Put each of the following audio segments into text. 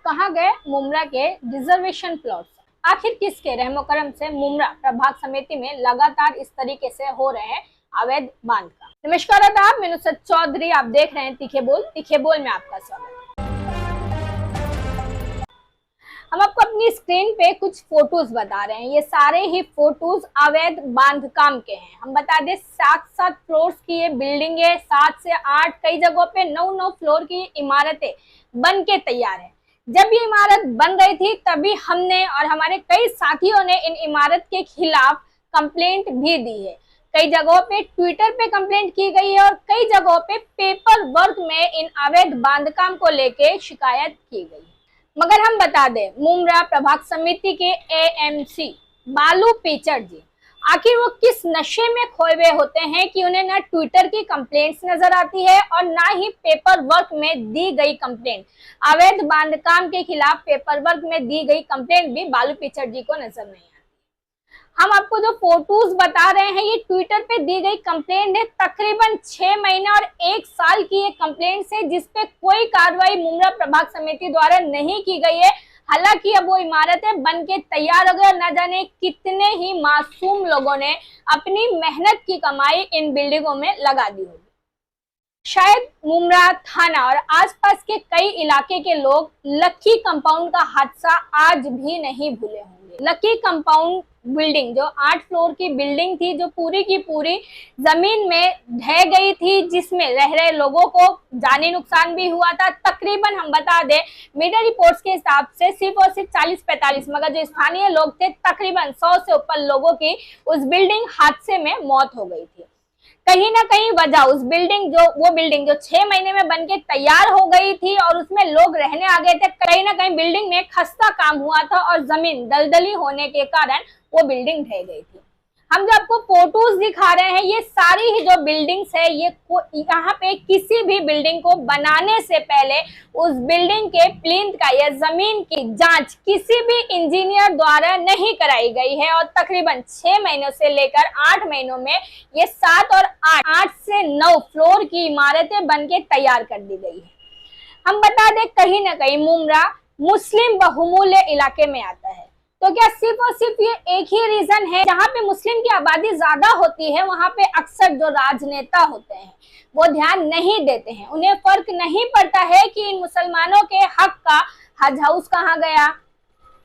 कहां गए मुमरा के रिजर्वेशन प्लॉट्स? आखिर किसके रहमो करम से मुमरा प्रभाग समिति में लगातार इस तरीके से हो रहे हैं अवैध बांध का? नमस्कार आदाब, मैं नुसरत चौधरी, आप देख रहे हैं तीखे बोल में आपका स्वागत। हम आपको अपनी स्क्रीन पे कुछ फोटोज बता रहे हैं। ये सारे ही फोटोज अवैध बांधकाम के हैं। हम बता दें 7-7 फ्लोर्स की ये बिल्डिंग है, 7 से 8, कई जगहों पे 9-9 फ्लोर की इमारतें बन के तैयार है। जब ये इमारत बन रही थी तभी हमने और हमारे कई साथियों ने इन इमारत के खिलाफ कंप्लेंट भी दी है। कई जगहों पे ट्विटर पे कंप्लेंट की गई है और कई जगहों पे पेपर वर्क में इन अवैध बांधकाम को लेके शिकायत की गई है। मगर हम बता दें, मुमरा प्रभाग समिति के एएमसी बालू पीचड़ जी आखिर वो किस नशे में खोए हुए होते हैं कि उन्हें ना ट्विटर की कंप्लेंट्स नजर आती है और ना ही पेपर वर्क में दी गई कंप्लेंट। अवैध बांधकाम के खिलाफ पेपर वर्क में दी गई कंप्लेंट भी बालू पीचड़ जी को नजर नहीं आती। हम आपको जो फोटोज बता रहे हैं ये ट्विटर पे दी गई कंप्लेंट है। तकरीबन 6 महीना और 1 साल की ये कंप्लेंट है जिसपे कोई कार्रवाई मुमरा प्रभाग समिति द्वारा नहीं की गई है। हालांकि अब वो इमारतें बन के तैयार हो गई और न जाने कितने ही मासूम लोगों ने अपनी मेहनत की कमाई इन बिल्डिंगों में लगा दी होगी। शायद मुमरा थाना और आसपास के कई इलाके के लोग लक्की कंपाउंड का हादसा आज भी नहीं भूले होंगे। लक्की कंपाउंड बिल्डिंग जो 8 फ्लोर की बिल्डिंग थी, जो पूरी की पूरी जमीन में ढह गई थी, जिसमें रह रहे लोगों को जानी नुकसान भी हुआ था। तकरीबन हम बता दें मीडिया रिपोर्ट्स के हिसाब से सिर्फ और सिर्फ 40-45, मगर जो स्थानीय लोग थे तकरीबन 100 से ऊपर लोगों की उस बिल्डिंग हादसे में मौत हो गई थी। कहीं ना कहीं वजह वो बिल्डिंग जो 6 महीने में बनके तैयार हो गई थी और उसमें लोग रहने आ गए थे, कहीं ना कहीं बिल्डिंग में खस्ता काम हुआ था और जमीन दलदली होने के कारण वो बिल्डिंग ढह गई थी। हम जो आपको फोटोज दिखा रहे हैं ये सारी ही जो बिल्डिंग्स है, ये यहाँ पे किसी भी बिल्डिंग को बनाने से पहले उस बिल्डिंग के प्लिंथ का या जमीन की जांच किसी भी इंजीनियर द्वारा नहीं कराई गई है और तकरीबन 6 महीनों से लेकर 8 महीनों में ये 7 और 8 से 9 फ्लोर की इमारतें बन के तैयार कर दी गई है। हम बता दें कहीं ना कहीं मुमरा मुस्लिम बहुमूल्य इलाके में आता है, तो क्या सिर्फ और सिर्फ ये एक ही रीजन है? जहाँ पे मुस्लिम की आबादी ज्यादा होती है वहां पे अक्सर जो राजनेता होते हैं वो ध्यान नहीं देते हैं। उन्हें फर्क नहीं पड़ता है कि इन मुसलमानों के हक का हज हाउस कहाँ गया,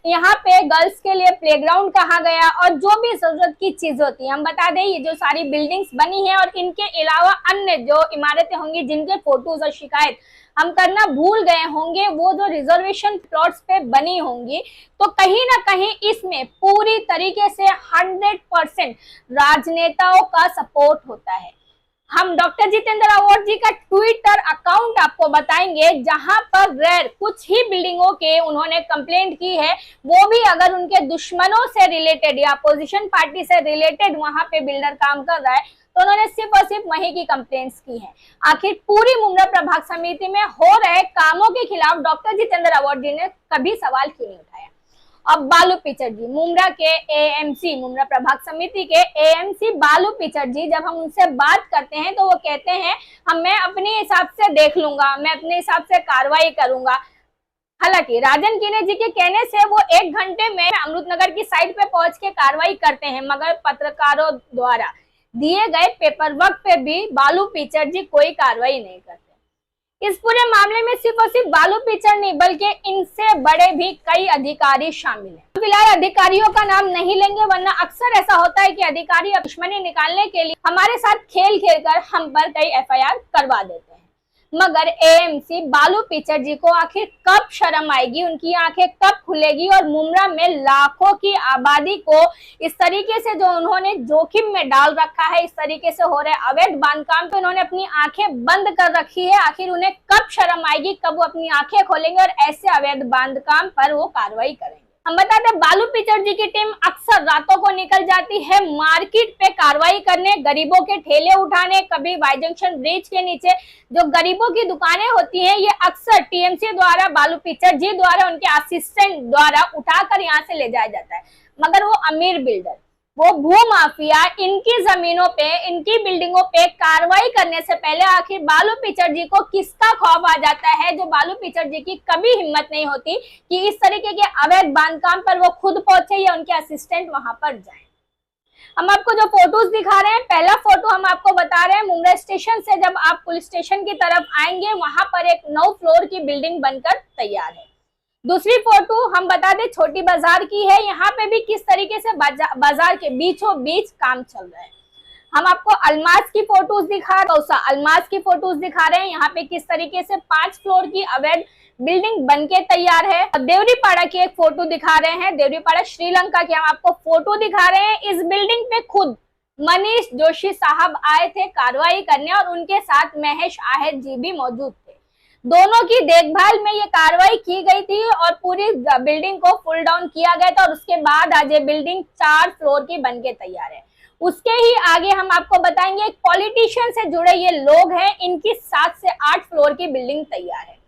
यहाँ पे गर्ल्स के लिए प्लेग्राउंड कहाँ गया और जो भी जरूरत की चीज होती है। हम बता दें ये जो सारी बिल्डिंग्स बनी है और इनके अलावा अन्य जो इमारतें होंगी जिनके फोटोज और शिकायत हम करना भूल गए होंगे, वो जो रिजर्वेशन प्लॉट्स पे बनी होंगी, तो कहीं ना कहीं इसमें पूरी तरीके से 100% राजनेताओं का सपोर्ट होता है। हम डॉक्टर जितेंद्र अवार्ड जी का ट्विटर अकाउंट आपको बताएंगे जहां पर रेयर कुछ ही बिल्डिंगों के उन्होंने कंप्लेंट की है, वो भी अगर उनके दुश्मनों से रिलेटेड या अपोजिशन पार्टी से रिलेटेड वहां पे बिल्डर काम कर रहा है तो उन्होंने सिर्फ और सिर्फ वहीं की कंप्लेंट्स की है। आखिर पूरी मुमरा प्रभाग समिति में हो रहे कामों के खिलाफ डॉक्टर जितेंद्र अवार्ड जी ने कभी सवाल क्यों नहीं उठाया? अब बालू पीचड़ जी मुमरा के एएमसी, मुमरा प्रभाग समिति के एएमसी बालू पीचड़ जी, जब हम उनसे बात करते हैं तो वो कहते हैं मैं अपने हिसाब से देख लूंगा, मैं अपने हिसाब से कार्रवाई करूंगा। हालांकि राजन किने जी के कहने से वो 1 घंटे में अमृतनगर की साइट पे पहुंच के कार्रवाई करते हैं, मगर पत्रकारों द्वारा दिए गए पेपर वर्क पे भी बालू पीचड़ जी कोई कार्रवाई नहीं करते। इस पूरे मामले में सिर्फ और सिर्फ बालू पीचड़ नहीं बल्कि इनसे बड़े भी कई अधिकारी शामिल हैं। फिलहाल अधिकारियों का नाम नहीं लेंगे, वरना अक्सर ऐसा होता है कि अधिकारी दुश्मनी निकालने के लिए हमारे साथ खेल खेलकर हम पर कई एफआईआर करवा देते हैं। मगर एएमसी बालू पीचड़ जी को आखिर कब शर्म आएगी, उनकी आंखें कब खुलेगी और मुमरा में लाखों की आबादी को इस तरीके से जो उन्होंने जोखिम में डाल रखा है, इस तरीके से हो रहे अवैध बांधकाम पे उन्होंने अपनी आंखें बंद कर रखी है, आखिर उन्हें कब शर्म आएगी, कब वो अपनी आंखें खोलेंगे और ऐसे अवैध बांधकाम पर वो कार्रवाई करेंगे? हम बता दें बालू पीचड़ जी की टीम अक्सर रातों को निकल जाती है मार्केट पे कार्रवाई करने, गरीबों के ठेले उठाने। कभी वाई जंक्शन ब्रिज के नीचे जो गरीबों की दुकानें होती हैं ये अक्सर टीएमसी द्वारा, बालू पीचड़ जी द्वारा, उनके असिस्टेंट द्वारा उठाकर यहाँ से ले जाया जाता है। मगर वो अमीर बिल्डर वो भू माफिया इनकी जमीनों पे, इनकी बिल्डिंगों पे कार्रवाई करने से पहले आखिर बालू पिचर जी को किसका खौफ आ जाता है, जो बालू पिचर जी की कभी हिम्मत नहीं होती कि इस तरीके के अवैध बांधकाम पर वो खुद पहुंचे या उनके असिस्टेंट वहां पर जाएं। हम आपको जो फोटोज दिखा रहे हैं, पहला फोटो हम आपको बता रहे हैं मुंब्रा स्टेशन से जब आप पुलिस स्टेशन की तरफ आएंगे, वहां पर एक 9 फ्लोर की बिल्डिंग बनकर तैयार है। दूसरी फोटो हम बता दें छोटी बाजार की है, यहाँ पे भी किस तरीके से बाजार के बीचों बीच काम चल रहा है। हम आपको अलमास की फोटोज अलमास की फोटोज दिखा रहे हैं, यहाँ पे किस तरीके से 5 फ्लोर की अवैध बिल्डिंग बनके तैयार है। देवरीपाड़ा की एक फोटो दिखा रहे हैं, देवरीपाड़ा श्रीलंका की हम आपको फोटो दिखा रहे हैं। इस बिल्डिंग पे खुद मनीष जोशी साहब आए थे कार्रवाई करने और उनके साथ महेश आहेर जी भी मौजूद थे। दोनों की देखभाल में ये कार्रवाई की गई थी और पूरी बिल्डिंग को फुल डाउन किया गया था और उसके बाद आज ये बिल्डिंग 4 फ्लोर की बनके तैयार है। उसके ही आगे हम आपको बताएंगे एक पॉलिटिशियन से जुड़े ये लोग हैं, इनकी 7 से 8 फ्लोर की बिल्डिंग तैयार है।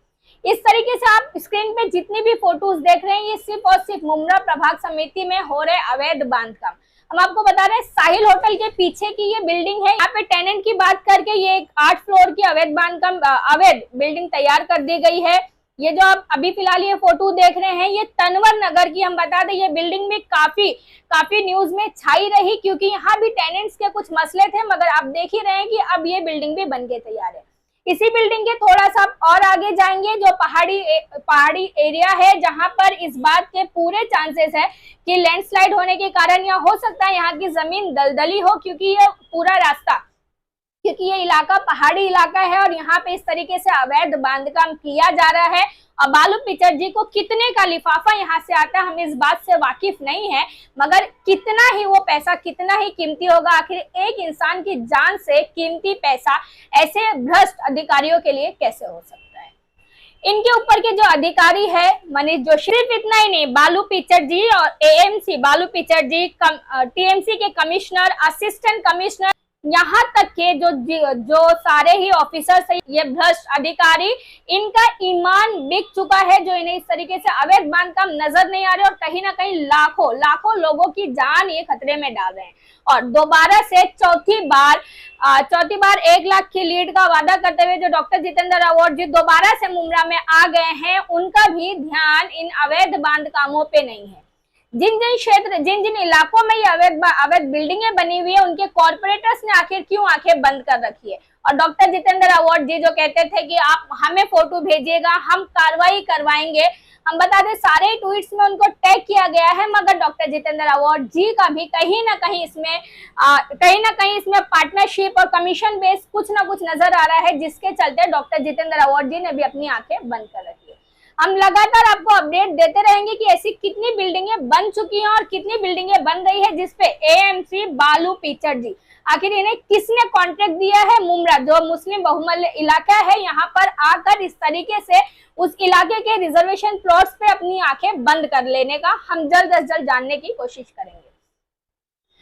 इस तरीके से आप स्क्रीन पे जितनी भी फोटोज देख रहे हैं, ये सिर्फ और सिर्फ मुंब्रा प्रभाग समिति में हो रहे अवैध बांधकाम। हम आपको बता रहे हैं साहिल होटल के पीछे की ये बिल्डिंग है। यहाँ पे टेनेंट की बात करके ये एक 8 फ्लोर की अवैध बांधकाम अवैध बिल्डिंग तैयार कर दी गई है। ये जो आप अभी फिलहाल ये फोटो देख रहे हैं, ये तनवर नगर की हम बता दें, ये बिल्डिंग भी काफी न्यूज में छाई रही क्योंकि यहाँ भी टेनेंट्स के कुछ मसले थे, मगर आप देख ही रहे हैं कि अब ये बिल्डिंग भी बनके तैयार है। इसी बिल्डिंग के थोड़ा सा और आगे जाएंगे जो पहाड़ी एरिया है, जहां पर इस बात के पूरे चांसेस है कि लैंडस्लाइड होने के कारण या हो सकता है यहाँ की जमीन दलदली हो, क्योंकि ये इलाका पहाड़ी इलाका है और यहाँ पे इस तरीके से अवैध बांधकाम किया जा रहा है। और बालू पिचर जी को कितने का लिफाफा यहाँ से आता है हम इस बात से वाकिफ नहीं है, मगर कितना ही वो पैसा कितना ही कीमती होगा, आखिर एक इंसान की जान से कीमती पैसा ऐसे भ्रष्ट अधिकारियों के लिए कैसे हो सकता है। इनके ऊपर के जो अधिकारी है मनीष जोशी, सिर्फ इतना ही नहीं, बालू पिचर जी और एएमसी बालू पिचर जी टीएमसी के कमिश्नर, असिस्टेंट कमिश्नर, यहाँ तक के जो सारे ही ऑफिसर्स है, ये भ्रष्ट अधिकारी, इनका ईमान बिक चुका है, जो इन्हें इस तरीके से अवैध बांधकाम नजर नहीं आ रहे और कहीं ना कहीं लाखों लोगों की जान ये खतरे में डाल रहे हैं। और दोबारा से चौथी बार 1 लाख की लीड का वादा करते हुए जो डॉक्टर जितेंद्र अवार्ड जी दोबारा से मुंब्रा में आ गए हैं, उनका भी ध्यान इन अवैध बांधकामों पे नहीं है। जिन इलाकों में ये अवैध बिल्डिंगें बनी हुई है, उनके कॉर्पोरेटर्स ने आखिर क्यों आंखें बंद कर रखी है। और डॉक्टर जितेंद्र अवार्ड जी जो कहते थे कि आप हमें फोटो भेजिएगा, हम कार्रवाई करवाएंगे, हम बता दें सारे ट्वीट्स में उनको टैग किया गया है, मगर डॉक्टर जितेंद्र अवार्ड जी का भी कहीं ना कहीं इसमें पार्टनरशिप और कमीशन बेस कुछ ना कुछ नजर आ रहा है, जिसके चलते डॉक्टर जितेंद्र अवार्ड जी ने भी अपनी आंखें बंद कर रखी है। हम लगातार आपको अपडेट देते रहेंगे कि ऐसी कितनी बिल्डिंगें बन चुकी हैं और कितनी बिल्डिंगें बन रही है जिसपे एएमसी बालू पिचर जी, आखिर इन्हें किसने कॉन्ट्रैक्ट दिया है। मुंब्रा जो मुस्लिम बहुमूल्य इलाका है, यहाँ पर आकर इस तरीके से उस इलाके के रिजर्वेशन प्लॉट्स पे अपनी आंखें बंद कर लेने का हम जल्द से जल्द जानने की कोशिश करेंगे।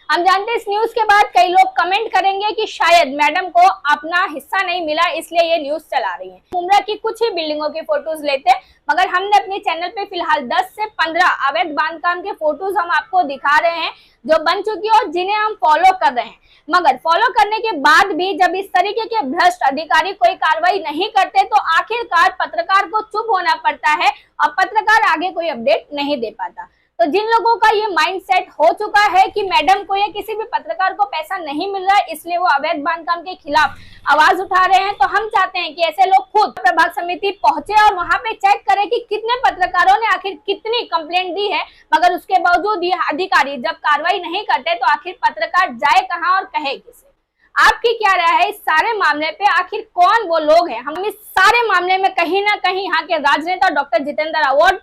हम जानते हैं इस न्यूज के बाद कई लोग कमेंट करेंगे कि शायद मैडम को अपना हिस्सा नहीं मिला, इसलिए ये न्यूज चला रही है। मुंब्रा की कुछ ही बिल्डिंगों के फोटोज लेते, मगर हमने अपने चैनल पे फिलहाल 10 से 15 अवैध बांधकाम के फोटोज हम आपको दिखा रहे हैं जो बन चुकी है और जिन्हें हम फॉलो कर रहे हैं। मगर फॉलो करने के बाद भी जब इस तरीके के भ्रष्ट अधिकारी कोई कार्रवाई नहीं करते, तो आखिरकार पत्रकार को चुप होना पड़ता है और पत्रकार आगे कोई अपडेट नहीं दे पाता। तो जिन लोगों का ये माइंडसेट हो चुका है कि मैडम को या किसी भी पत्रकार को पैसा नहीं मिल रहा है, इसलिए वो अवैध बांधकाम के खिलाफ आवाज उठा रहे हैं, तो हम चाहते हैं कि ऐसे लोग खुद प्रभाग समिति पहुंचे और वहां पे चेक करें कि कितने पत्रकारों ने आखिर कितनी कंप्लेंट दी है, मगर उसके बावजूद ये अधिकारी जब कार्रवाई नहीं करते तो आखिर पत्रकार जाए कहाँ और कहे किसे। आपकी क्या राय है इस सारे मामले पे, आखिर कौन वो लोग हैं। हम इस सारे मामले में कहीं ना कहीं यहाँ के राजनेता डॉक्टर जितेंद्र अवार्ड,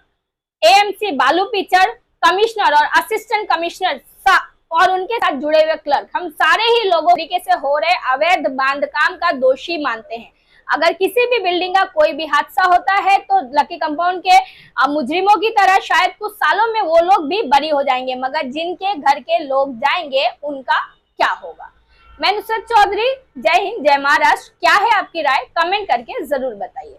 एएमसी बालू पिचर, कमिश्नर और असिस्टेंट कमिश्नर और उनके साथ जुड़े हुए क्लर्क, हम सारे ही लोगों तरीके से हो रहे अवैध बांधकाम का दोषी मानते हैं। अगर किसी भी बिल्डिंग का कोई भी हादसा होता है तो लकी कंपाउंड के मुजरिमों की तरह शायद कुछ सालों में वो लोग भी बरी हो जाएंगे, मगर जिनके घर के लोग जाएंगे उनका क्या होगा। मैं नुसरत चौधरी, जय हिंद, जय महाराष्ट्र। क्या है आपकी राय, कमेंट करके जरूर बताइए।